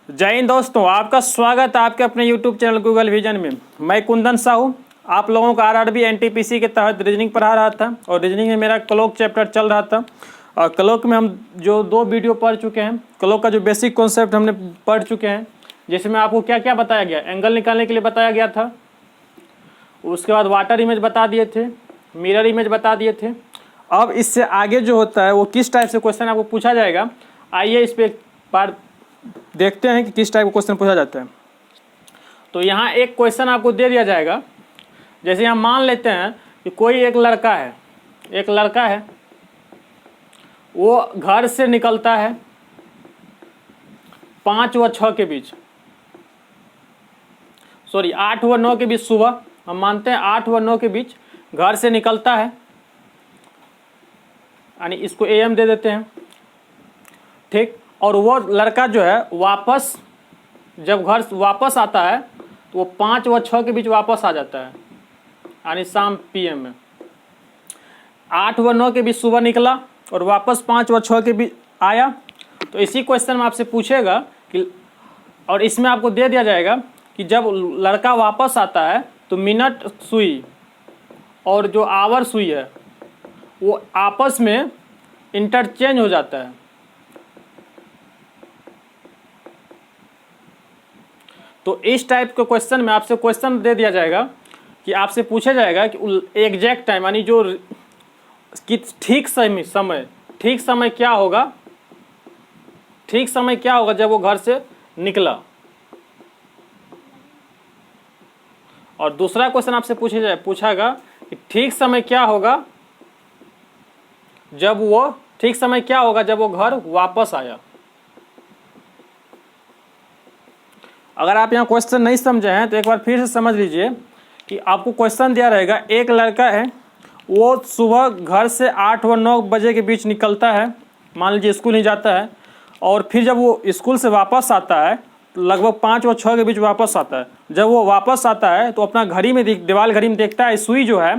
जय हिंद दोस्तों, आपका स्वागत है आपके अपने YouTube चैनल गूगल विजन में। मैं कुंदन साहू आप लोगों का आरआरबी एनटीपीसी के तहत रीजनिंग पढ़ा रहा था और रीजनिंग में मेरा क्लोक चैप्टर चल रहा था। और क्लोक में हम जो 2 वीडियो पढ़ चुके हैं, क्लोक का जो बेसिक कॉन्सेप्ट हमने पढ़ चुके हैं, जिसमें आपको क्या क्या बताया गया, एंगल निकालने के लिए बताया गया था, उसके बाद वाटर इमेज बता दिए थे, मिरर इमेज बता दिए थे। अब इससे आगे जो होता है वो किस टाइप से क्वेश्चन आपको पूछा जाएगा, आइए इस पर एक बार देखते हैं कि किस टाइप का क्वेश्चन पूछा जाता है। तो यहाँ एक क्वेश्चन आपको दे दिया जाएगा। जैसे यहाँ मान लेते हैं कि कोई एक लड़का है, वो घर से निकलता है 5 व 6 के बीच, 8 व 9 के बीच सुबह, हम मानते हैं 8 व 9 के बीच घर से निकलता है, यानी इसको AM दे देते हैं, ठीक। और वो लड़का जो है वापस जब घर वापस आता है तो वो 5 व 6 के बीच वापस आ जाता है, यानी शाम PM में। 8 व 9 के बीच सुबह निकला और वापस 5 व 6 के बीच आया। तो इसी क्वेश्चन में आपसे पूछेगा कि, और इसमें आपको दे दिया जाएगा कि जब लड़का वापस आता है तो मिनट सुई और जो आवर सुई है वो आपस में इंटरचेंज हो जाता है। तो इस टाइप के क्वेश्चन में आपसे क्वेश्चन दे दिया जाएगा कि आपसे पूछा जाएगा कि एग्जैक्ट टाइम, यानी जो कि ठीक समय क्या होगा, जब वो घर से निकला। और दूसरा क्वेश्चन आपसे पूछेगा कि ठीक समय क्या होगा जब वो घर वापस आया। अगर आप यहाँ क्वेश्चन नहीं समझे हैं तो एक बार फिर से समझ लीजिए कि आपको क्वेश्चन दिया रहेगा, एक लड़का है, वो सुबह घर से 8 व 9 बजे के बीच निकलता है, मान लीजिए स्कूल नहीं जाता है, और फिर जब वो स्कूल से वापस आता है लगभग 5 व 6 के बीच वापस आता है। जब वो वापस आता है तो अपना घड़ी में दीवार घड़ी में देखता है, सुई जो है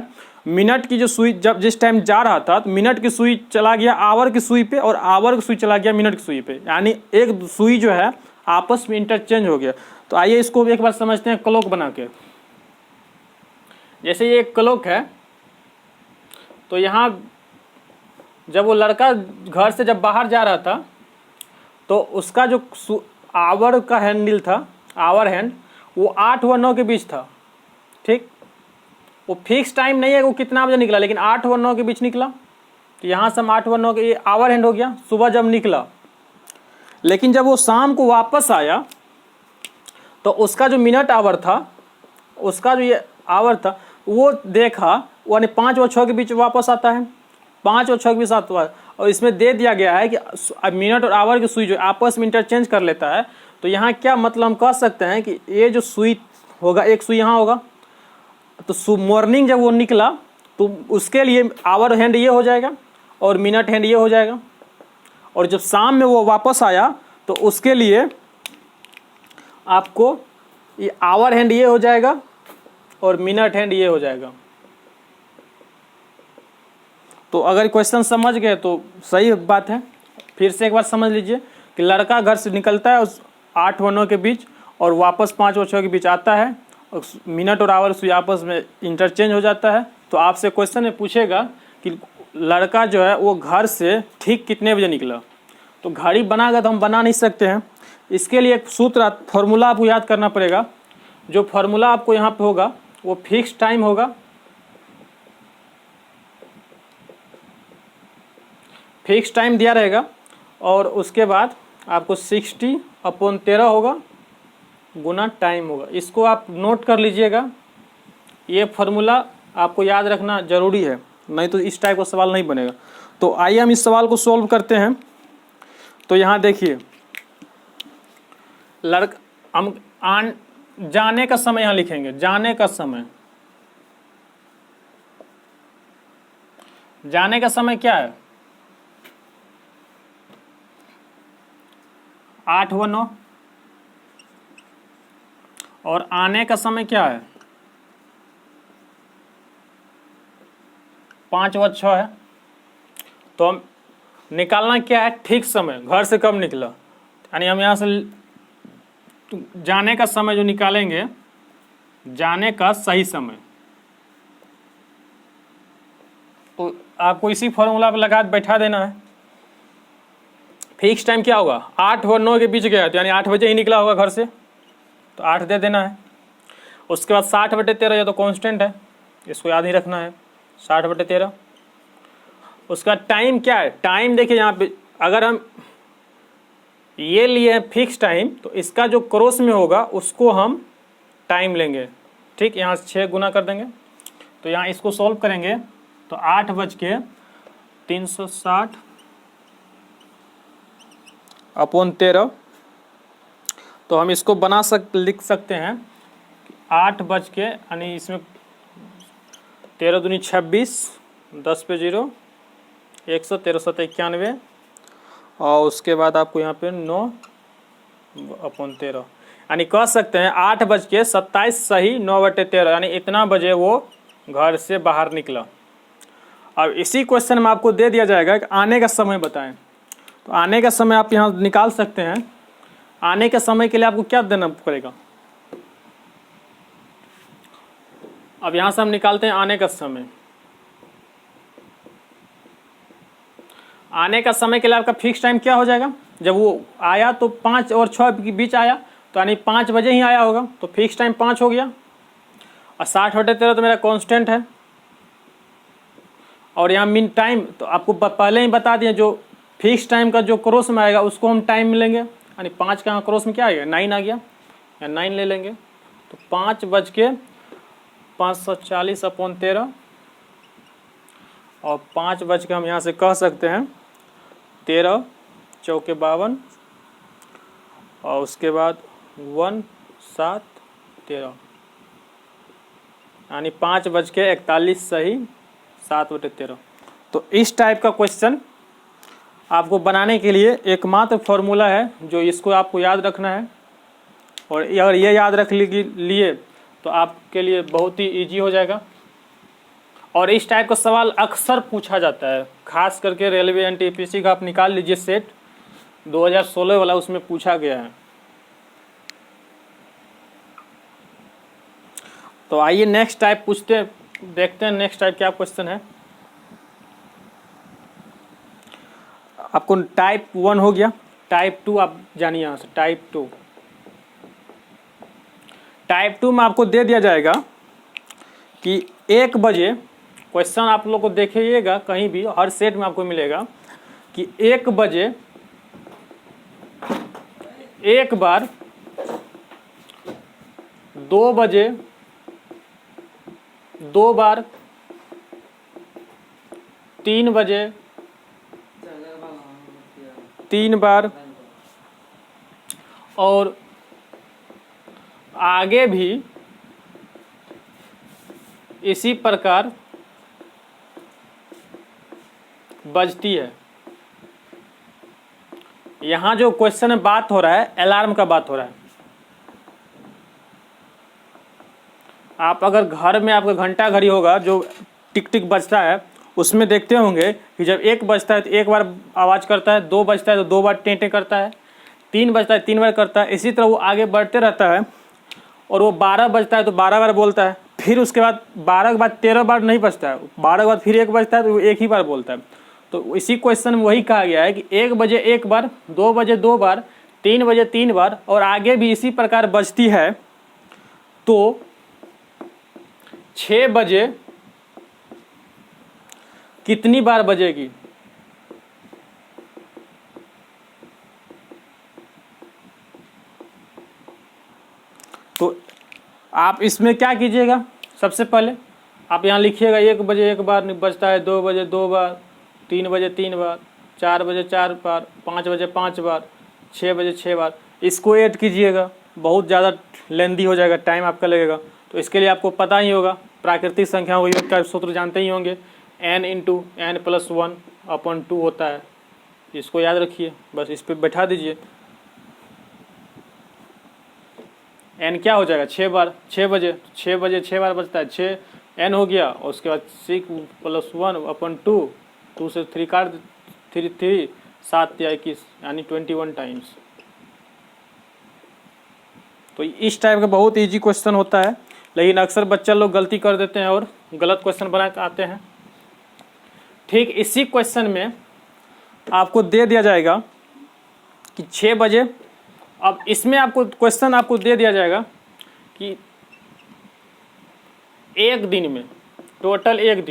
मिनट की जो सुई जब जिस टाइम जा रहा था तो मिनट की सुई चला गया आवर की सुई पे और आवर की सुई चला गया मिनट की सुई पे, यानी एक सुई जो है आपस में इंटरचेंज हो गया। तो आइए इसको एक बार समझते हैं क्लॉक बना के। जैसे ये एक क्लॉक है, तो यहाँ जब वो लड़का घर से जब बाहर जा रहा था तो उसका जो आवर का हैंडल था, आवर हैंड, वो 8 व 9 के बीच था, ठीक। वो फिक्स टाइम नहीं है वो कितना बजे निकला, लेकिन 8 व 9 के बीच निकला। तो यहाँ से हम 8 व 9 के, ये आवर हैंड हो गया सुबह जब निकला। लेकिन जब वो शाम को वापस आया तो उसका जो मिनट आवर था, उसका जो ये आवर था, वो देखा वो 5 व 6 के बीच वापस आता है, 5 व 6 के बीच आता है। और इसमें दे दिया गया है कि मिनट और आवर की सुई जो आपस में इंटरचेंज कर लेता है। तो यहाँ क्या मतलब हम कह सकते हैं कि ये जो सुई होगा, एक सुई यहाँ होगा, तो मॉर्निंग जब वो निकला तो उसके लिए आवर हैंड ये हो जाएगा और मिनट हैंड ये हो जाएगा। और जब शाम में वो वापस आया तो उसके लिए आपको ये आवर हैंड ये हो जाएगा और मिनट हैंड ये हो जाएगा। तो अगर क्वेश्चन समझ गए तो सही बात है। फिर से एक बार समझ लीजिए कि लड़का घर से निकलता है उस 8 व 9 के बीच और वापस 5 व 6 के बीच आता है, और मिनट और आवर सुई आपस में इंटरचेंज हो जाता है। तो आपसे क्वेश्चन में पूछेगा कि लड़का जो है वो घर से ठीक कितने बजे निकला। तो घड़ी बनाकर तो हम बना नहीं सकते हैं, इसके लिए एक सूत्र फॉर्मूला आपको याद करना पड़ेगा। जो फॉर्मूला आपको यहाँ पे होगा वो फिक्स टाइम होगा, फिक्स टाइम दिया रहेगा, और उसके बाद आपको 60/13 होगा गुना टाइम होगा। इसको आप नोट कर लीजिएगा, ये फॉर्मूला आपको याद रखना जरूरी है, नहीं तो इस टाइप का सवाल नहीं बनेगा। तो आइए हम इस सवाल को सॉल्व करते हैं। तो यहाँ देखिए, हम जाने का समय यहाँ लिखेंगे, जाने का समय क्या है, 8 व 9, और आने का समय क्या है, 5 व 6 है। तो हम निकालना क्या है, ठीक समय, घर से कब निकला, यानी हम यहाँ से जाने का समय जो निकालेंगे, जाने का सही समय, तो आपको इसी फॉर्मूला पर लगा बैठा देना है। फिक्स टाइम क्या होगा, 8 और 9 के बीच गया तो यानी 8 बजे ही निकला होगा घर से, तो 8 दे देना है। उसके बाद 60/13 ये तो कांस्टेंट है, इसको याद ही रखना है, 60/13। उसका टाइम क्या है, टाइम देखिए यहाँ पे अगर हम ये लिए फिक्स टाइम तो इसका जो क्रॉस में होगा उसको हम टाइम लेंगे, ठीक। यहाँ से 6 गुना कर देंगे, तो यहाँ इसको सॉल्व करेंगे तो 8:360/13, तो हम इसको लिख सकते हैं 8 बज के यानी इसमें 13 दूनी 26, 10 पे 0, 100, 1391, और उसके बाद आपको यहाँ पे 9/13 यानी कह सकते हैं 8:27 सही 9/13 यानी इतना बजे वो घर से बाहर निकला। अब इसी क्वेश्चन में आपको दे दिया जाएगा कि आने का समय बताएं, तो आने का समय आप यहाँ निकाल सकते हैं। आने के समय के लिए आपको क्या देना पड़ेगा, अब यहाँ से हम निकालते हैं आने का समय। आने का समय के लिए आपका फिक्स टाइम क्या हो जाएगा, जब वो आया तो 5 और 6 के बीच आया, तो यानी 5 बजे ही आया होगा, तो फिक्स टाइम 5 हो गया। और 60/13 तो मेरा कांस्टेंट है, और यहाँ मिन टाइम तो आपको पहले ही बता दिए, जो फिक्स टाइम का जो क्रॉस में आएगा उसको हम टाइम लेंगे, यानी 5 का क्रॉस में क्या आएगा 9 आ गया, या 9 ले लेंगे, तो 5:540/13, और 5 बज के हम यहाँ से कह सकते हैं 13 चौके 52, और उसके बाद 1 7 13 यानी 5:41 सही 7/13। तो इस टाइप का क्वेश्चन आपको बनाने के लिए एकमात्र फॉर्मूला है जो इसको आपको याद रखना है, और अगर ये याद रख लिए तो आपके लिए बहुत ही इजी हो जाएगा। और इस टाइप का सवाल अक्सर पूछा जाता है, खास करके रेलवे एनटीपीसी का आप निकाल लीजिए सेट 2016 वाला, उसमें पूछा गया है। तो आइए नेक्स्ट टाइप देखते हैं नेक्स्ट टाइप क्या क्वेश्चन है। आपको टाइप 1 हो गया, टाइप 2 आप जानिए यहाँ से। टाइप 2 में आपको दे दिया जाएगा कि 1 बजे, क्वेश्चन आप लोग को देखिएगा कहीं भी हर सेट में आपको मिलेगा कि 1 बजे एक बार, 2 बजे 2 बार, 3 बजे 3 बार, और आगे भी इसी प्रकार बजती है। यहाँ जो क्वेश्चन में बात हो रहा है अलार्म का बात हो रहा है। आप अगर घर में आपका घंटा घड़ी होगा जो टिक टिक बजता है, उसमें देखते होंगे कि जब 1 बजता है तो 1 बार आवाज़ करता है, 2 बजता है तो 2 बार टें टें करता है, 3 बजता है 3 बार करता है। इसी तरह वो आगे बढ़ते रहता है, और वो 12 बजता है तो 12 बार बोलता है। फिर उसके बाद 12 के बाद 13 बार नहीं बजता है, 12 के बाद फिर 1 बजता है तो वो 1 ही बार बोलता है। तो इसी क्वेश्चन में वही कहा गया है कि 1 बजे 1 बार, 2 बजे 2 बार, 3 बजे 3 बार, और आगे भी इसी प्रकार बजती है। तो 6 बजे कितनी बार बजेगी, तो आप इसमें क्या कीजिएगा, सबसे पहले आप यहाँ लिखिएगा 1 बजे 1 बार बजता है, 2 बजे 2 बार, 3 बजे 3 बार, 4 बजे 4 बार, 5 बजे 5 बार, 6 बजे 6 बार। इसको ऐड कीजिएगा, बहुत ज़्यादा लेंदी हो जाएगा, टाइम आपका लगेगा। तो इसके लिए आपको पता ही होगा, प्राकृतिक संख्याओं का योग का सूत्र जानते ही होंगे, n × n+1/2 होता है। इसको याद रखिए, बस इस पर बैठा दीजिए। n क्या हो जाएगा 6 बार, 6 बजे 6 बार बजता है, 6 n हो गया, और उसके बाद 6+1/2, 2 से 3 काट 3 7 या 21 यानी 21 टाइम्स। तो इस टाइप का बहुत इजी क्वेश्चन होता है, लेकिन अक्सर बच्चा लोग गलती कर देते हैं और गलत क्वेश्चन बना के आते हैं। ठीक इसी क्वेश्चन में आपको दे दिया जाएगा कि 6 बजे, अब इसमें आपको क्वेश्चन आपको दे दिया जाएगा कि एक दिन में टोटल एक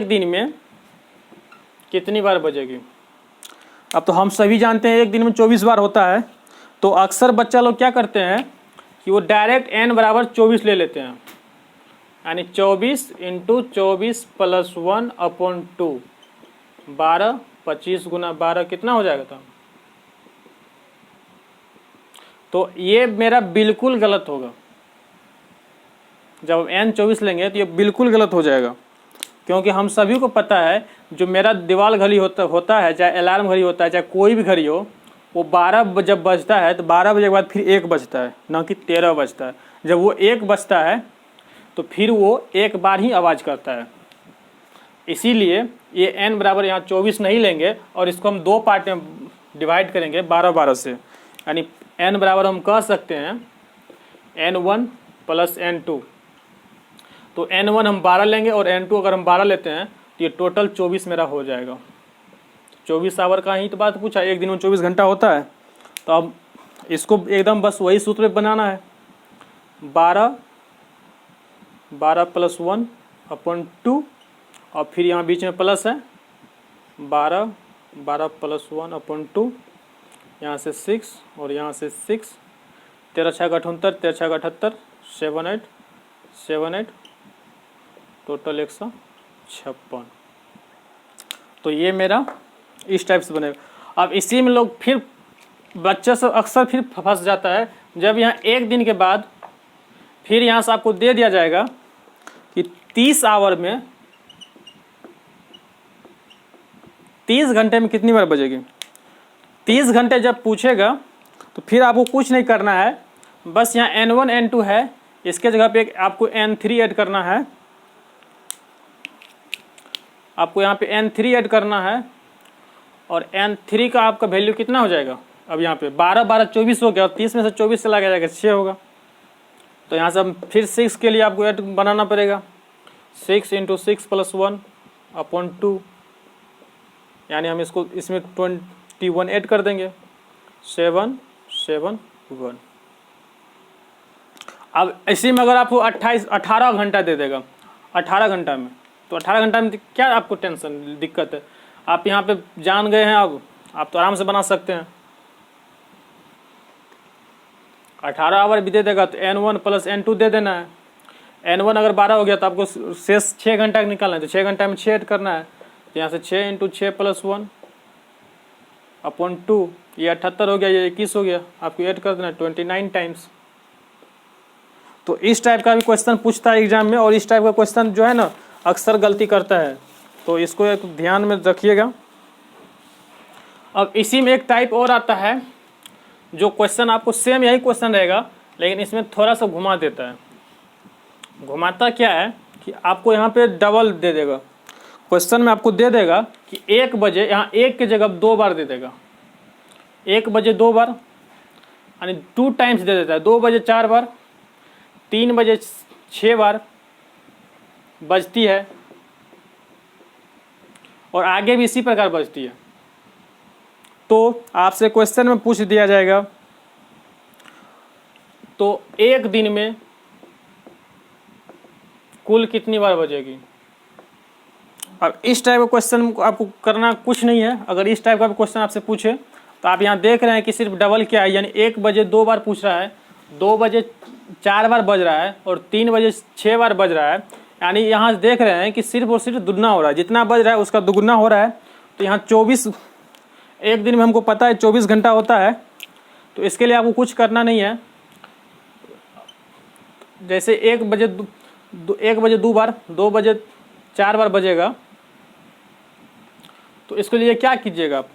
दिन में कितनी बार बजेगी। अब तो हम सभी जानते हैं एक दिन में 24 बार होता है, तो अक्सर बच्चा लोग क्या करते हैं कि वो डायरेक्ट n बराबर 24 ले लेते हैं, यानी 24 इंटू 24 प्लस 1 अपॉन 2, 12, 25 गुना 12 कितना हो जाएगा था। तो ये मेरा बिल्कुल गलत होगा, जब n 24 लेंगे तो ये बिल्कुल गलत हो जाएगा, क्योंकि हम सभी को पता है जो मेरा दीवार घड़ी होता है, चाहे अलार्म घड़ी होता है, चाहे कोई भी घड़ी हो, वो 12 जब बजता है तो 12 बजे के बाद फिर 1 बजता है, ना कि 13 बजता है। जब वो 1 बजता है तो फिर वो एक बार ही आवाज़ करता है। इसीलिए ये n बराबर यहाँ 24 नहीं लेंगे और इसको हम 2 पार्ट में डिवाइड करेंगे 12-12 से, यानी n बराबर हम कह सकते हैं n1 प्लस n2। तो n1 हम 12 लेंगे और n2 अगर हम 12 लेते हैं तो ये टोटल 24 मेरा हो जाएगा। 24 आवर का ही तो बात पूछा, एक दिन में 24 घंटा होता है, तो अब इसको एकदम बस वही सूत्र बनाना है, 12 प्लस 1 अपॉन 2, और फिर यहाँ बीच में प्लस है 12 प्लस 1 अपॉन 2, यहाँ से 6 और यहाँ से 6, 13 छः 78, 13 छः 78, 7 8 टोटल 156। तो ये मेरा इस टाइप से बनेगा। अब इसी में लोग फिर बच्चे सब अक्सर फिर फंस जाता है, जब यहाँ एक दिन के बाद फिर यहाँ से आपको दे दिया जाएगा कि 30 आवर में 30 घंटे में कितनी बार बजेगी। 30 घंटे जब पूछेगा तो फिर आपको कुछ नहीं करना है, बस यहाँ n1 n2 है, इसके जगह पे आपको n3 ऐड करना है, आपको यहाँ पे n3 ऐड करना है, और n3 का आपका वैल्यू कितना हो जाएगा। अब यहाँ पे 12 24 हो गया और 30 में से 24 चला जाएगा 6 होगा, तो यहाँ से हम फिर 6 के लिए आपको ऐड बनाना पड़ेगा, 6 इंटू 6 प्लस 1 अपॉन 2, यानी हम इसको इसमें 21 ऐड कर देंगे, 7 7 1। अब इसी में अगर आपको 18 घंटा दे देगा 18 घंटा में, तो 18 घंटा में क्या आपको टेंशन दिक्कत है, आप यहाँ पे जान गए हैं, अब आप तो आराम से बना सकते हैं। 18 आवर भी दे देगा तो n1 प्लस n2 दे देना है, n1 अगर 12 हो गया तो आपको शेष 6 घंटा निकालना है, तो 6 घंटा में 6 ऐड करना है, तो यहाँ से 6 इंटू 6 प्लस 1 अपॉन 2, ये 78 हो गया, ये 21 हो गया, आपको ऐड कर देना है 29 टाइम्स। तो इस टाइप का भी क्वेश्चन पूछता है एग्जाम में, और इस टाइप का क्वेश्चन जो है ना अक्सर गलती करता है, तो इसको एक ध्यान में रखिएगा। अब इसी में एक टाइप और आता है जो क्वेश्चन आपको सेम यही क्वेश्चन रहेगा, लेकिन इसमें थोड़ा सा घुमा देता है। घुमाता क्या है कि आपको यहाँ पे डबल दे देगा, क्वेश्चन में आपको दे देगा कि 1 बजे, यहाँ 1 की जगह 2 बार दे देगा, 1 बजे 2 बार, यानी 2 टाइम्स दे देता है, 2 बजे 4 बार, 3 बजे 6 बार बजती है, और आगे भी इसी प्रकार बजती है। तो आपसे क्वेश्चन में पूछ दिया जाएगा, तो एक दिन में कुल कितनी बार बजेगी। अब इस टाइप का क्वेश्चन आपको करना कुछ नहीं है, अगर इस टाइप का क्वेश्चन आपसे पूछे तो आप यहाँ देख रहे हैं कि सिर्फ डबल क्या है, यानी 1 बजे 2 बार पूछ रहा है, 2 बजे 4 बार बज रहा है, और 3 बजे 6 बार बज रहा है, यानी यहाँ देख रहे हैं कि सिर्फ और सिर्फ दुगना हो रहा है, जितना बज रहा है उसका दुगना हो रहा है। तो यहाँ 24, एक दिन में हमको पता है 24 घंटा होता है, तो इसके लिए आपको कुछ करना नहीं है। जैसे 1 बजे 2 बार, 2 बजे 4 बार बजेगा, तो इसके लिए क्या कीजिएगा आप,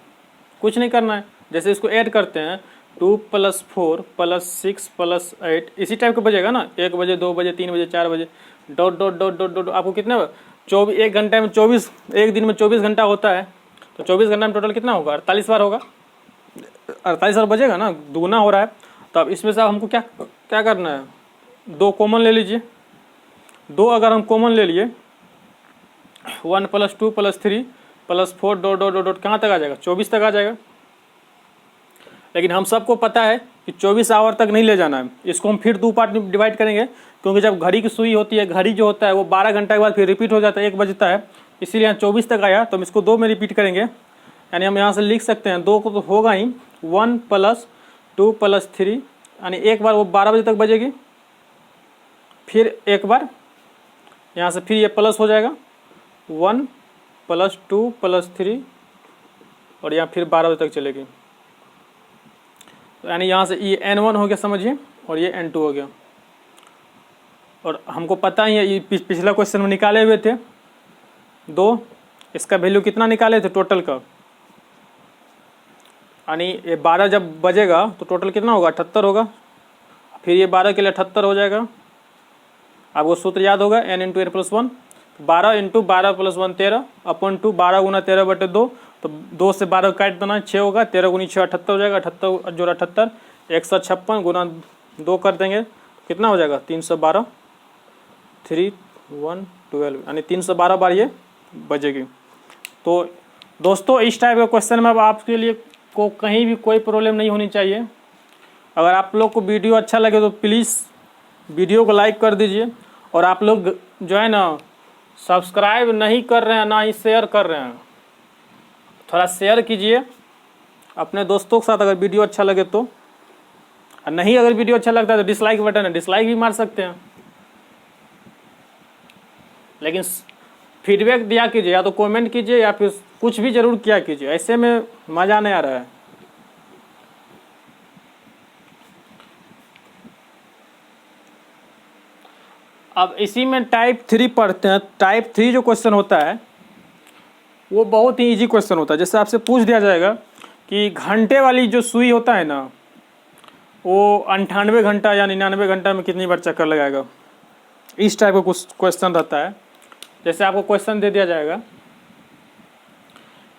कुछ नहीं करना है। जैसे इसको ऐड करते हैं 2 प्लस 4 प्लस 6 प्लस 8, इसी टाइप का बजेगा ना, 1 बजे 2 बजे 3 बजे 4 बजे dot dot dot dot dot, आपको कितने 24, 1 घंटे में 24, एक दिन में 24 घंटा होता है, तो 24 घंटा में टोटल कितना होगा, 48 बार होगा, 48 बार बजेगा ना, दुगना हो रहा है। तो अब इसमें से हमको क्या क्या करना है, 2 कॉमन ले लीजिए। 2 अगर हम कॉमन ले लिए 1 + 2 + 3 + 4 डॉट डॉट डॉट डॉट कहाँ तक आ जाएगा, 24 तक आ जाएगा। लेकिन हम सबको पता है कि 24 आवर तक नहीं ले जाना है, इसको हम फिर 2 पार्ट में डिवाइड करेंगे, क्योंकि जब घड़ी की सुई होती है, घड़ी जो होता है वो 12 घंटा के बाद फिर रिपीट हो जाता है, 1 बजता है, इसीलिए यहाँ 24 तक आया। तो हम इसको 2 में रिपीट करेंगे, यानी हम यहाँ से लिख सकते हैं 2 को तो होगा ही 1 + 2 + 3, यानी एक बार वो 12 बजे तक बजेगी, फिर एक बार यहाँ से फिर ये प्लस हो जाएगा 1 + 2 + 3, और यहाँ फिर 12 बजे तक चलेगी। तो यानी यहाँ से ये N1 हो गया समझिए, और ये N2 हो गया। और हमको पता ही है, ये पिछला क्वेश्चन में निकाले हुए थे 2, इसका वैल्यू कितना निकाले थे टोटल का, यानी ये 12 जब बजेगा तो टोटल कितना होगा, 78 होगा। फिर ये 12 के लिए 78 हो जाएगा। आपको सूत्र याद होगा n × n + 1, 12 × 12 + 1 13 अपन 2, 12 × 13/2, तो 2 से 12 काट देना, 6 होगा, 13 × 6 78 हो जाएगा, 78 जोड़ा 78 156 गुना 2 कर देंगे, कितना हो जाएगा 312, 3 1 12, यानी 312 बार ये बजेगी। तो दोस्तों इस टाइप का क्वेश्चन में अब आपके लिए को कहीं भी कोई प्रॉब्लम नहीं होनी चाहिए। अगर आप लोग को वीडियो अच्छा लगे तो प्लीज़ वीडियो को लाइक कर दीजिए, और आप लोग जो है ना सब्सक्राइब नहीं कर रहे हैं, ना ही शेयर कर रहे हैं, थोड़ा शेयर कीजिए अपने दोस्तों के साथ अगर वीडियो अच्छा लगे तो। और नहीं अगर वीडियो अच्छा लगता है तो डिसलाइक बटन है, डिसलाइक भी मार सकते हैं, लेकिन फीडबैक दिया कीजिए, या तो कमेंट कीजिए या फिर कुछ भी जरूर किया कीजिए, ऐसे में मज़ा नहीं आ रहा है। अब इसी में टाइप 3 पढ़ते हैं। टाइप 3 जो क्वेश्चन होता है वो बहुत ही इजी क्वेश्चन होता है। जैसे आपसे पूछ दिया जाएगा कि घंटे वाली जो सुई होता है ना, वो 98 घंटा या 99 घंटा में कितनी बार चक्कर लगाएगा, इस टाइप का कुछ क्वेश्चन रहता है। जैसे आपको क्वेश्चन दे दिया जाएगा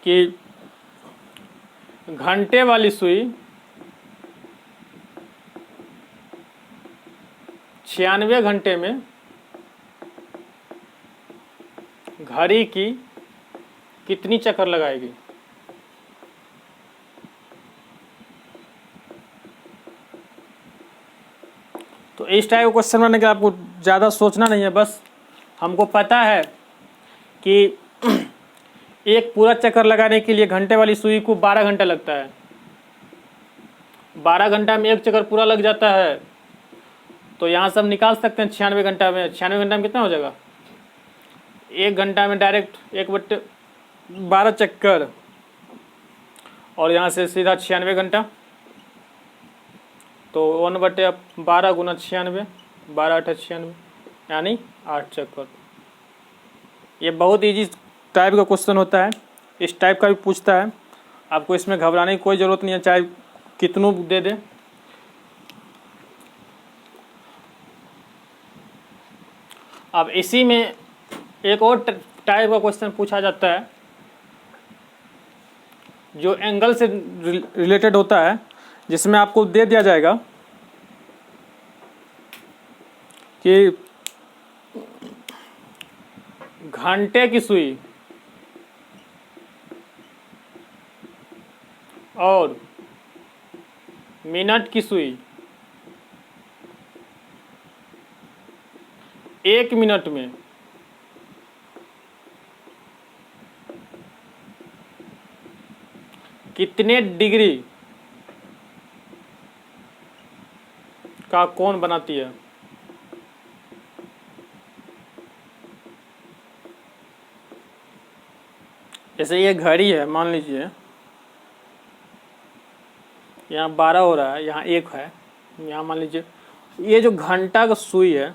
कि घंटे वाली सुई 96 घंटे में घड़ी की कितनी चक्कर लगाएगी। तो इस टाइप का क्वेश्चन बनाने के आपको ज़्यादा सोचना नहीं है, बस हमको पता है कि एक पूरा चक्कर लगाने के लिए घंटे वाली सुई को 12 घंटा लगता है। 12 घंटा में एक चक्कर पूरा लग जाता है, तो यहाँ से हम निकाल सकते हैं 96 घंटा में। 96 घंटा में कितना हो जाएगा, 1 घंटा में डायरेक्ट 1/12 चक्कर, और यहाँ से सीधा 96 घंटा, तो 1/12 गुना 96, 12 8 96, यानी 8 चक्कर। ये बहुत इजी टाइप का क्वेश्चन होता है, इस टाइप का भी पूछता है। आपको इसमें घबराने की कोई ज़रूरत नहीं है, चाहे कितनों दे दे। अब इसी में एक और टाइप का क्वेश्चन पूछा जाता है जो एंगल से रिलेटेड होता है, जिसमें आपको दे दिया जाएगा कि घंटे की सुई और मिनट की सुई 1 मिनट में कितने डिग्री का कोण बनाती है। जैसे ये घड़ी है, मान लीजिए यहाँ 12 हो रहा है, यहाँ 1 है, यहाँ मान लीजिए ये जो घंटा का सुई है,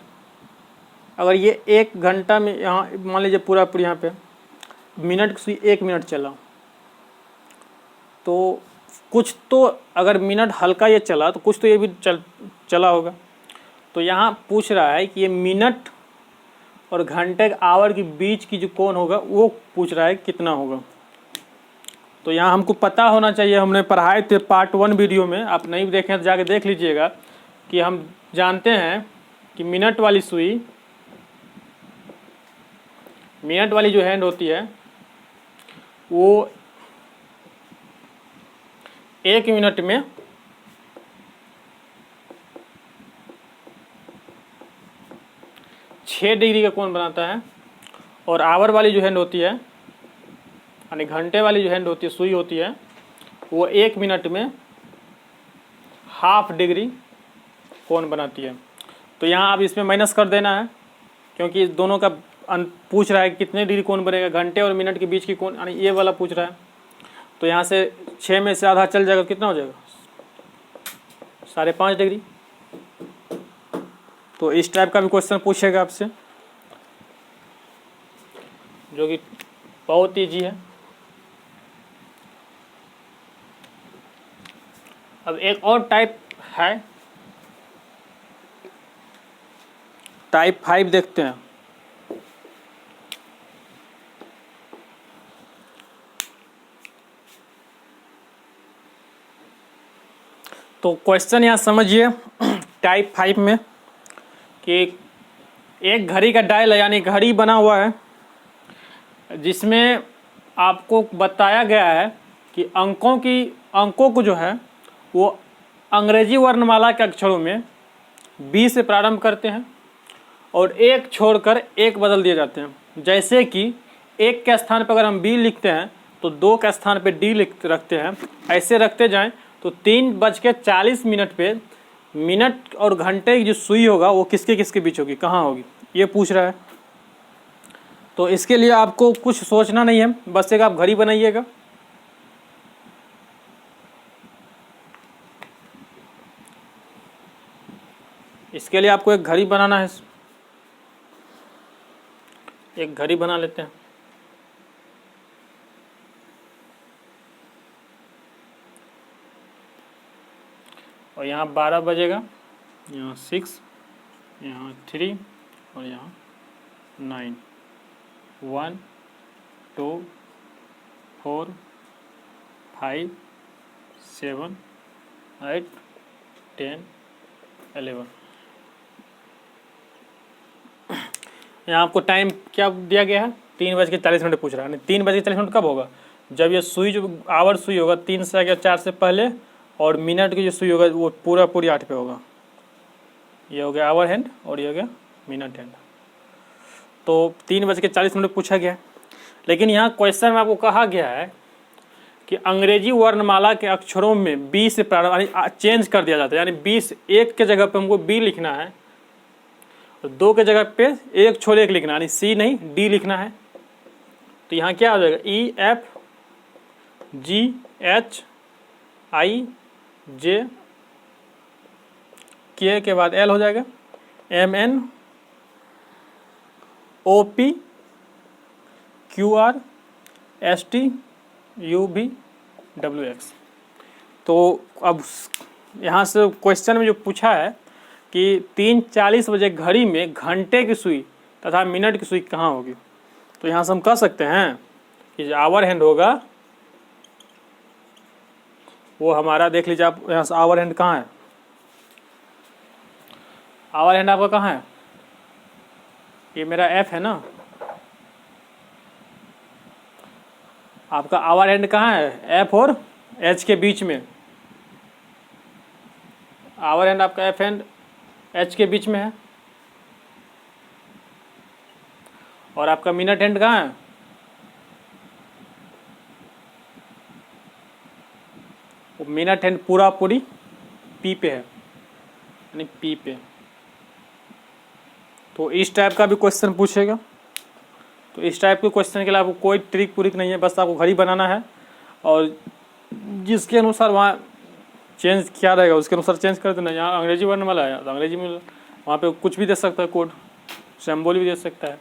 अगर ये 1 घंटा में यहाँ मान लीजिए पूरा यहाँ पे मिनट की सुई 1 मिनट चला, तो कुछ तो अगर मिनट हल्का ये चला तो कुछ तो ये भी चला होगा। तो यहाँ पूछ रहा है कि ये मिनट और घंटे आवर के बीच की जो कोण होगा वो पूछ रहा है कितना होगा। तो यहाँ हमको पता होना चाहिए, हमने पढ़ाए थे पार्ट 1 वीडियो में, आप नहीं देखें तो जाके देख लीजिएगा, कि हम जानते हैं कि मिनट वाली सुई, मिनट वाली जो हैंड होती है वो 1 मिनट में 6 डिग्री का कोण बनाता है, और आवर वाली जो हैंड होती है यानी घंटे वाली जो हैंड होती है, सुई होती है, वो 1 मिनट में ½ डिग्री कोण बनाती है। तो यहाँ अब इसमें माइनस कर देना है, क्योंकि इस दोनों का पूछ रहा है कि कितने डिग्री कोण बनेगा, घंटे और मिनट के बीच की कोण, यानी ये वाला पूछ रहा है। तो यहाँ से 6 में से आधा चल जाएगा, कितना हो जाएगा 5.5 डिग्री। तो इस टाइप का भी क्वेश्चन पूछेगा आपसे, जो कि बहुत ईजी है। अब एक और टाइप है, टाइप 5 देखते हैं। तो क्वेश्चन यहाँ समझिए टाइप 5 में कि एक घड़ी का डायल है, यानी घड़ी बना हुआ है, जिसमें आपको बताया गया है कि अंकों को जो है वो अंग्रेजी वर्णमाला के अक्षरों में बी से प्रारंभ करते हैं और एक छोड़कर एक बदल दिए जाते हैं। जैसे कि एक के स्थान पर अगर हम बी लिखते हैं तो 2 के स्थान पे डी रखते हैं, ऐसे रखते जाएं तो 3:40 पे मिनट और घंटे की जो सुई होगा वो किसके किसके बीच होगी, कहाँ होगी, ये पूछ रहा है। तो इसके लिए आपको कुछ सोचना नहीं है, बस एक आप घड़ी बनाइएगा। इसके लिए आपको एक घड़ी बनाना है, एक घड़ी बना लेते हैं। और यहाँ 12 बजेगा, यहाँ 6, यहाँ 3 और यहाँ 9, 1 2 4 5 7 8 10 11। यहाँ आपको टाइम क्या दिया गया है, 3:40 पूछ रहा है। 3:40 कब होगा, जब ये सुई जो आवर सुई होगा 3 से या 4 से पहले, और मिनट की जो सुई होगा वो पूरी 8 पे होगा। ये हो गया आवर हैंड और ये हो गया मिनट हैंड। तो 3:40 पूछा गया है। लेकिन यहाँ क्वेश्चन में आपको कहा गया है कि अंग्रेजी वर्णमाला के अक्षरों में बी से प्रारंभ चेंज कर दिया जाता है, यानी 20 1 के जगह पे हमको बी लिखना है, 2 के जगह पे 1 छोड़ 1 लिखना है, यानी सी नहीं डी लिखना है। तो यहाँ क्या आ जाएगा, EFGHIJ के बाद L हो जाएगा, MNOPQRSTUVWX। तो अब यहाँ से क्वेश्चन में जो पूछा है कि 3:40 बजे घड़ी में घंटे की सुई तथा मिनट की सुई कहाँ होगी, तो यहाँ से हम कह सकते हैं कि जो आवर हैंड होगा वो हमारा, देख लीजिए आप यहाँ से आवर हैंड कहाँ है, आवर हैंड आपका कहाँ है, ये मेरा F है ना, आपका आवर हैंड कहाँ है, F और H के बीच में। आवर हैंड आपका F हैंड H के बीच में है, और आपका मिनट हैंड कहाँ है, वो मिनट हैंड पूरी P पे है, यानी P पे। तो इस टाइप का भी क्वेश्चन पूछेगा। तो इस टाइप के क्वेश्चन के लिए आपको कोई ट्रिक नहीं है, बस आपको घड़ी बनाना है और जिसके अनुसार वहाँ चेंज क्या रहेगा उसके अनुसार चेंज कर देना। यहाँ अंग्रेजी वर्णमाला है तो अंग्रेजी में वहाँ पे कुछ भी दे सकता है, कोड सिंबल भी दे सकता है।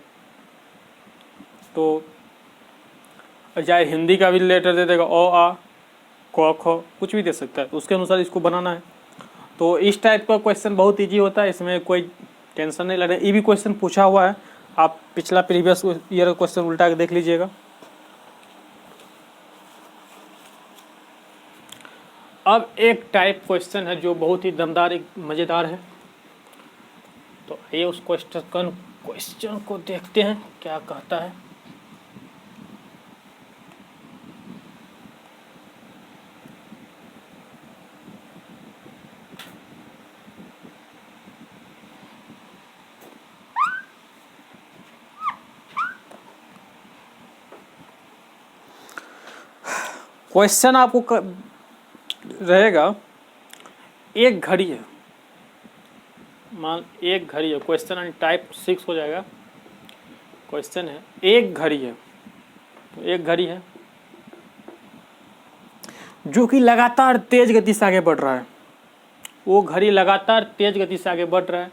तो चाहे हिंदी का भी लेटर दे देगा, ओ आ क ख कुछ भी दे सकता है, तो उसके अनुसार इसको बनाना है। तो इस टाइप का क्वेश्चन बहुत ईजी होता है, इसमें कोई टेंशन नहीं लेना। ये भी क्वेश्चन पूछा हुआ है, आप पिछला प्रीवियस ईयर का क्वेश्चन उल्टा के देख लीजिएगा। अब एक टाइप क्वेश्चन है जो बहुत ही दमदार, एक मज़ेदार है। तो आइए उस क्वेश्चन को देखते हैं क्या कहता है। क्वेश्चन आपको रहेगा, एक घड़ी है, मान एक घड़ी है। क्वेश्चन एंड टाइप 6 हो जाएगा। क्वेश्चन है एक घड़ी है, तो एक घड़ी है जो कि लगातार तेज गति से आगे बढ़ रहा है। वो घड़ी लगातार तेज गति से आगे बढ़ रहा है,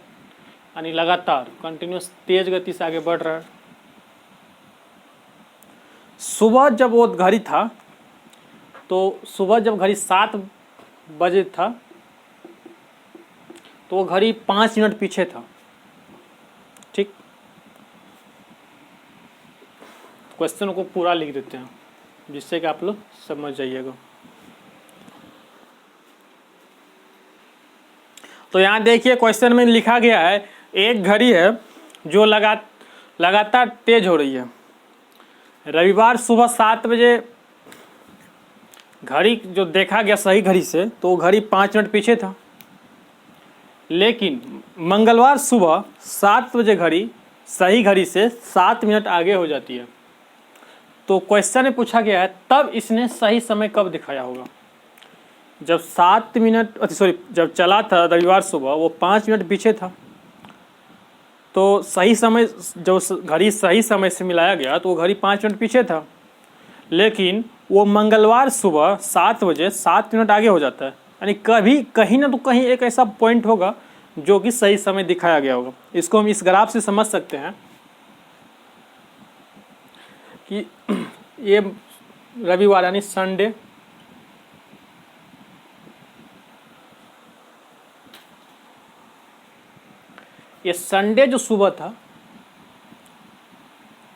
यानी लगातार कंटिन्यूस तेज गति से आगे बढ़ रहा है। सुबह जब वो घड़ी था, तो सुबह जब घड़ी 7 बजे था, तो वो घड़ी 5 मिनट पीछे था। ठीक, क्वेश्चन को पूरा लिख देते हैं जिससे कि आप लोग समझ जाइएगा। तो यहाँ देखिए क्वेश्चन में लिखा गया है, एक घड़ी है जो लगातार तेज हो रही है। रविवार सुबह 7 बजे घड़ी जो देखा गया सही घड़ी से, तो घड़ी 5 मिनट पीछे था। लेकिन मंगलवार सुबह 7 बजे घड़ी सही घड़ी से 7 मिनट आगे हो जाती है। तो क्वेश्चन में पूछा गया है तब इसने सही समय कब दिखाया होगा। जब 7 मिनट जब चला था रविवार सुबह, वो 5 मिनट पीछे था। तो सही समय, जो घड़ी सही समय से मिलाया गया, तो वो घड़ी 5 मिनट पीछे था। लेकिन वो मंगलवार सुबह 7 बजे 7 मिनट आगे हो जाता है। यानी कभी कहीं ना तो कहीं एक ऐसा पॉइंट होगा जो कि सही समय दिखाया गया होगा। इसको हम इस ग्राफ से समझ सकते हैं कि ये रविवार यानी संडे, ये संडे जो सुबह था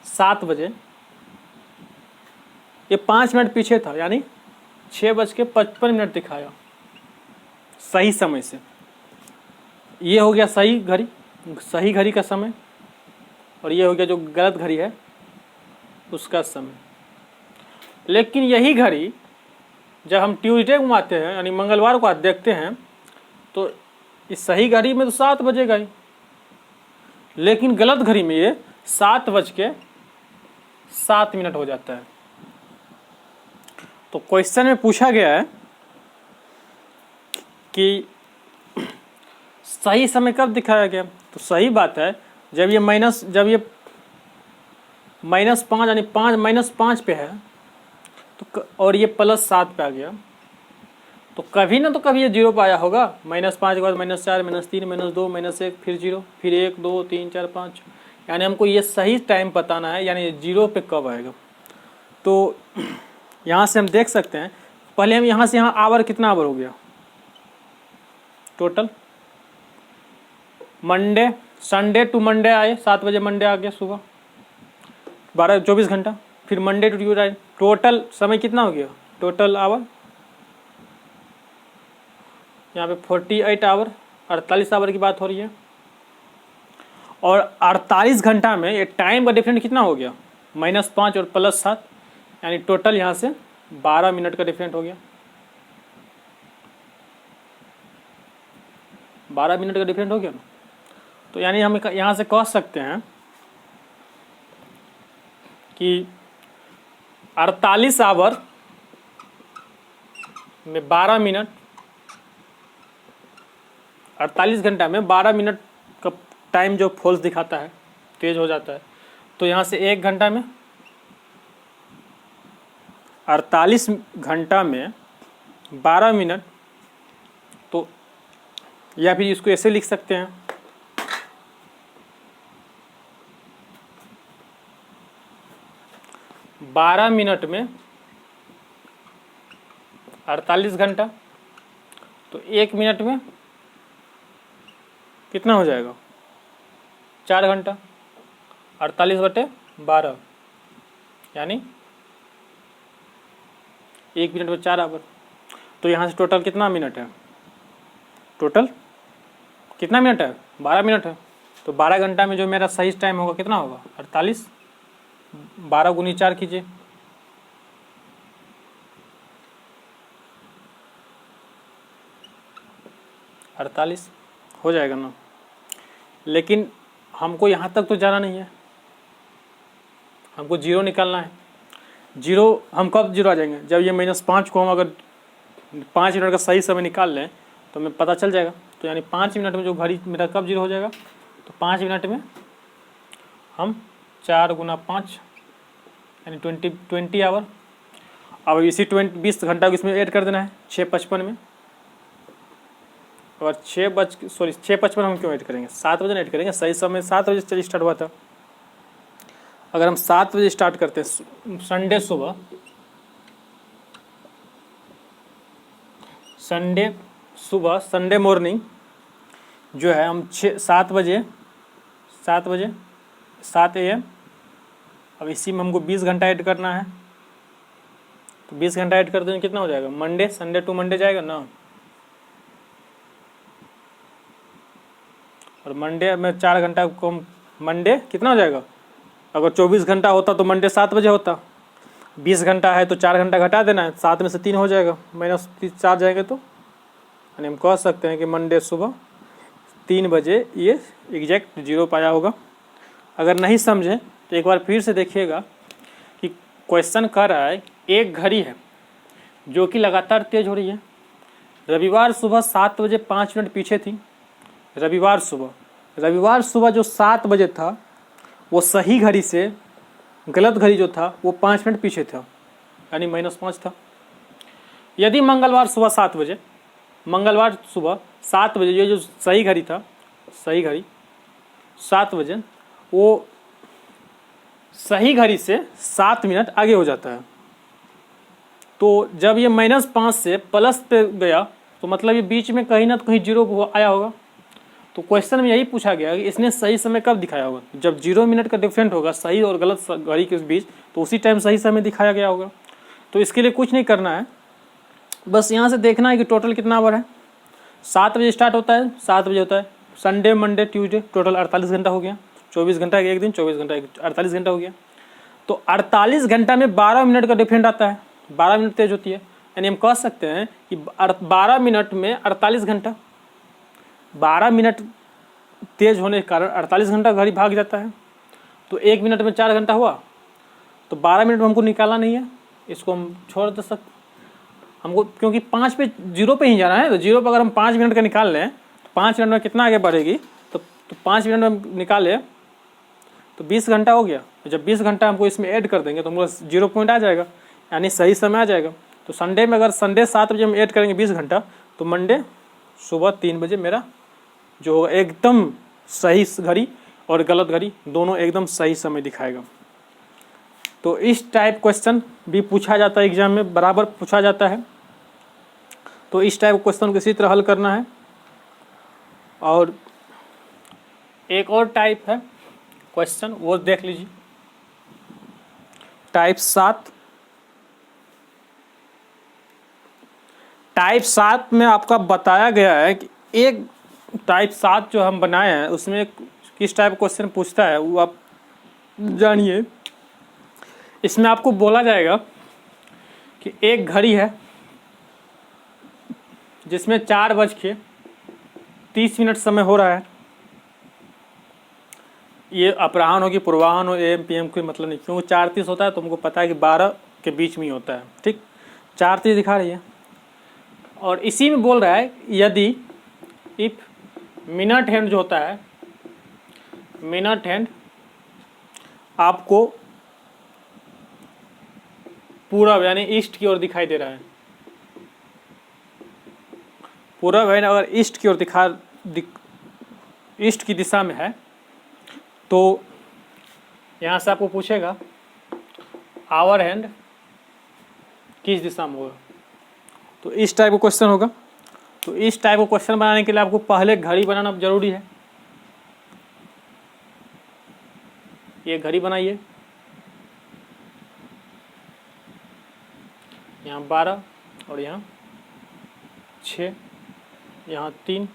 7 बजे, ये 5 मिनट पीछे था, यानी 6:55 दिखाया सही समय से। ये हो गया सही घड़ी का समय, और ये हो गया जो गलत घड़ी है उसका समय। लेकिन यही घड़ी जब हम ट्यूसडे घुमाते हैं, यानी मंगलवार को देखते हैं, तो इस सही घड़ी में तो 7 बजेगा ही, लेकिन गलत घड़ी में ये 7:07 हो जाता है। तो क्वेश्चन में पूछा गया है कि सही समय कब दिखाया गया। तो सही बात है, जब ये -5 यानी -5 पे है, तो और ये +7 पे आ गया, तो कभी ना तो कभी ये 0 पे आया होगा। -5 के बाद -4, -3, -2, -1, फिर 0, फिर 1, 2, 3, 4, 5, यानी हमको ये सही टाइम बताना है, यानी 0 पे कब आएगा। तो यहाँ से हम देख सकते हैं, पहले हम यहाँ से यहाँ आवर कितना आवर हो गया total. Monday, Sunday to Monday आए, 7 बजे मंडे आ गया सुबह, 24 घंटा। फिर मंडे टू ट्यूसडे आए, टोटल समय कितना हो गया, टोटल आवर यहाँ पे 48 आवर, 48 आवर की बात हो रही है। और 48 घंटा में ये टाइम का डिफरेंस कितना हो गया, -5 और +7, यानी टोटल यहाँ से 12 मिनट का डिफरेंट हो गया। 12 मिनट का डिफरेंट हो गया ना। तो यानी हम यहाँ से कह सकते हैं कि 48 आवर में 12 मिनट, 48 घंटा में 12 मिनट का टाइम जो फॉल्स दिखाता है, तेज हो जाता है। तो यहाँ से 1 घंटा में, 48 घंटा में 12 मिनट, तो या फिर इसको ऐसे लिख सकते हैं, बारह मिनट में 48 घंटा, तो 1 मिनट में कितना हो जाएगा, 4 घंटा। 48/12 यानी 1 मिनट में 4 आवर। तो यहाँ से टोटल कितना मिनट है, टोटल कितना मिनट है, 12 मिनट है। तो 12 घंटा में जो मेरा सही टाइम होगा कितना होगा, 48। 12 गुनी 4 कीजिए, अड़तालीस हो जाएगा ना। लेकिन हमको यहाँ तक तो जाना नहीं है, हमको जीरो निकालना है। जीरो हम कब जीरो आ जाएंगे, जब ये -5 को हम अगर 5 मिनट का सही समय निकाल लें तो हमें पता चल जाएगा। तो यानी 5 मिनट में जो घड़ी मेरा कब जीरो हो जाएगा, तो 5 मिनट में हम 4 गुना 5 यानी 20 आवर। अब इसी 20 घंटा को इसमें ऐड कर देना है 6:55 में। और 6:55 हम क्यों ऐड करेंगे, 7 बजे ऐड करेंगे, सही समय 7 बजे चलिए स्टार्ट हुआ था। अगर हम 7 बजे स्टार्ट करते हैं संडे सुबह, संडे मॉर्निंग जो है हम 7 बजे 7 AM। अब इसी में हमको 20 घंटा ऐड करना है, तो 20 घंटा ऐड कर देंगे कितना हो जाएगा, मंडे, संडे टू मंडे जाएगा ना। और मंडे में 4 घंटा को मंडे कितना हो जाएगा, अगर 24 घंटा होता तो मंडे 7 बजे होता। 20 घंटा है तो 4 घंटा घटा देना है, 7 में से 3 हो जाएगा, -4 जाएंगे तो यानी हम कह सकते हैं कि मंडे सुबह 3 बजे ये एग्जैक्ट जीरो पाया होगा। अगर नहीं समझे तो एक बार फिर से देखिएगा कि क्वेश्चन कह रहा है एक घड़ी है जो कि लगातार तेज हो रही है। रविवार सुबह 7 बजे 5 मिनट पीछे थी। रविवार सुबह जो 7 बजे था वो सही घड़ी से गलत घड़ी जो था वो 5 मिनट पीछे था, यानी -5 था। यदि मंगलवार सुबह 7 बजे ये जो सही घड़ी था, सही घड़ी 7 बजे, वो सही घड़ी से 7 मिनट आगे हो जाता है। तो जब ये -5 से प्लस पे गया तो मतलब ये बीच में कहीं ना कहीं जीरो आया होगा। तो क्वेश्चन में यही पूछा गया कि इसने सही समय कब दिखाया होगा, जब 0 मिनट का डिफरेंट होगा सही और गलत घड़ी के बीच, तो उसी टाइम सही समय दिखाया गया होगा। तो इसके लिए कुछ नहीं करना है, बस यहाँ से देखना है कि टोटल कितना आवर है। 7 बजे स्टार्ट होता है, 7 बजे होता है, संडे मंडे ट्यूसडे, टोटल 48 घंटा हो गया। 24 घंटा एक दिन, 24 घंटा 48 घंटा हो गया। तो 48 घंटा में 12 मिनट का डिफरेंट आता है, 12 मिनट तेज होती है, यानी हम कह सकते हैं कि 12 मिनट में 48 घंटा, 12 मिनट तेज होने के कारण 48 घंटा घड़ी भाग जाता है। तो 1 मिनट में 4 घंटा हुआ, तो 12 मिनट में हमको निकालना नहीं है, इसको हम छोड़ दे सकते हमको, क्योंकि 5 पे जीरो पे ही जाना है। तो जीरो पर अगर हम 5 मिनट का निकाल लें तो 5 मिनट में कितना आगे बढ़ेगी, तो 5 मिनट में निकाले तो 20 घंटा हो गया। तो जब 20 घंटा हमको इसमें ऐड कर देंगे तो हमको 0 पॉइंट आ जाएगा, यानी सही समय आ जाएगा। तो संडे में अगर संडे 7 बजे हम ऐड करेंगे 20 घंटा, तो मंडे सुबह 3 बजे मेरा जो होगा एकदम सही घड़ी और गलत घड़ी दोनों एकदम सही समय दिखाएगा। तो इस टाइप क्वेश्चन भी पूछा जाता है एग्जाम में, बराबर पूछा जाता है। तो इस टाइप क्वेश्चन को इसी तरह हल करना है। और एक और टाइप है क्वेश्चन, वो देख लीजिए, टाइप 7। टाइप 7 में आपका बताया गया है कि एक टाइप 7 जो हम बनाए हैं उसमें किस टाइप क्वेश्चन पूछता है वो आप जानिए। इसमें आपको बोला जाएगा कि एक घड़ी है जिसमें 4:30 समय हो रहा है। ये अपराह्न हो कि पूर्वाह्न हो, AM PM कोई मतलब नहीं, क्योंकि 4:30 होता है तो हमको पता है कि 12 के बीच में ही होता है, ठीक। 4:30 दिखा रही है। और इसी में बोल रहा है यदि इफ मिनट हैंड जो होता है, मिनट हैंड आपको पूरब यानी ईस्ट की ओर दिखाई दे रहा है, पूरब है अगर ईस्ट की ओर ईस्ट की दिशा में है, तो यहाँ से आपको पूछेगा आवर हैंड किस दिशा में होगा। तो इस टाइप का क्वेश्चन होगा। तो इस टाइप का क्वेश्चन बनाने के लिए आपको पहले घड़ी बनाना जरूरी है। ये घड़ी बनाइए, यहाँ 12 और यहाँ 6, यहाँ 3,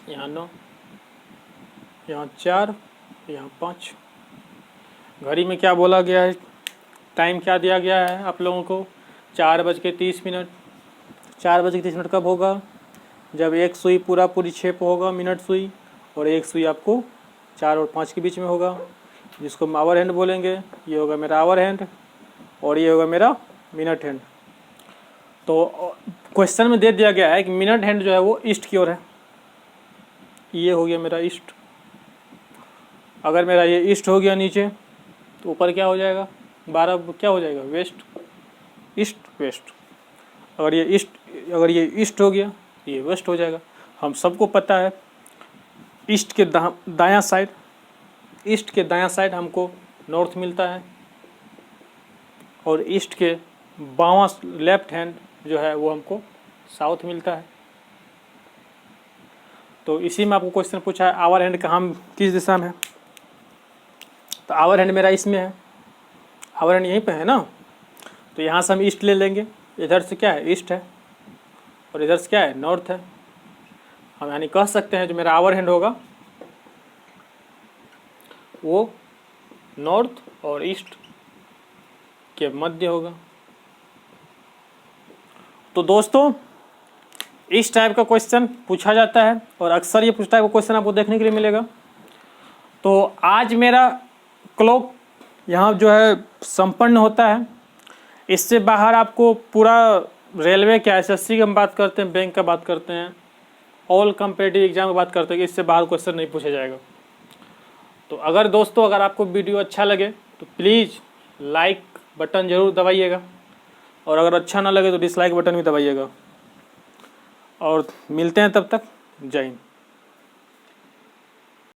यहाँ 9, यहाँ 4, यहाँ 5। घड़ी में क्या बोला गया है, टाइम क्या दिया गया है आप लोगों को, 4:30। 4:30 कब होगा, जब एक सुई पूरी 6 पे होगा मिनट सुई, और एक सुई आपको 4 और 5 के बीच में होगा, जिसको हम आवर हैंड बोलेंगे। ये होगा मेरा आवर हैंड और ये होगा मेरा मिनट हैंड। तो क्वेश्चन में दे दिया गया है कि मिनट हैंड जो है वो ईस्ट की ओर है। ये हो गया मेरा ईस्ट। अगर मेरा ये ईस्ट हो गया नीचे, तो ऊपर क्या हो जाएगा, 12 क्या हो जाएगा, वेस्ट, ईस्ट वेस्ट। अगर ये ईस्ट हो गया, ये वेस्ट हो जाएगा। हम सबको पता है ईस्ट के दायां साइड, ईस्ट के दायां साइड हमको नॉर्थ मिलता है, और ईस्ट के बावां लेफ्ट हैंड जो है वो हमको साउथ मिलता है। तो इसी में आपको क्वेश्चन पूछा है आवर हैंड कहाँ किस दिशा में है, तो आवर हैंड मेरा इसमें है, आवर हैंड यहीं पे है ना। तो यहाँ से हम ईस्ट ले लेंगे, इधर से क्या है, ईस्ट है, और इधर से क्या है, नॉर्थ है। हम यानी कह सकते हैं जो मेरा आवर हैंड होगा वो नॉर्थ और ईस्ट के मध्य होगा। तो दोस्तों इस टाइप का क्वेश्चन पूछा जाता है, और अक्सर ये टाइप का क्वेश्चन आपको देखने के लिए मिलेगा। तो आज मेरा क्लॉक यहाँ जो है संपन्न होता है। इससे बाहर आपको पूरा रेलवे का, एसएससी की हम बात करते हैं, बैंक का बात करते हैं, ऑल कम्पिटिटिव एग्जाम की बात करते हैं कि इससे बाहर क्वेश्चन नहीं पूछा जाएगा। तो अगर दोस्तों अगर आपको वीडियो अच्छा लगे तो प्लीज़ लाइक बटन ज़रूर दबाइएगा, और अगर अच्छा ना लगे तो डिसलाइक बटन भी दबाइएगा। और मिलते हैं तब तक, जय हिंद।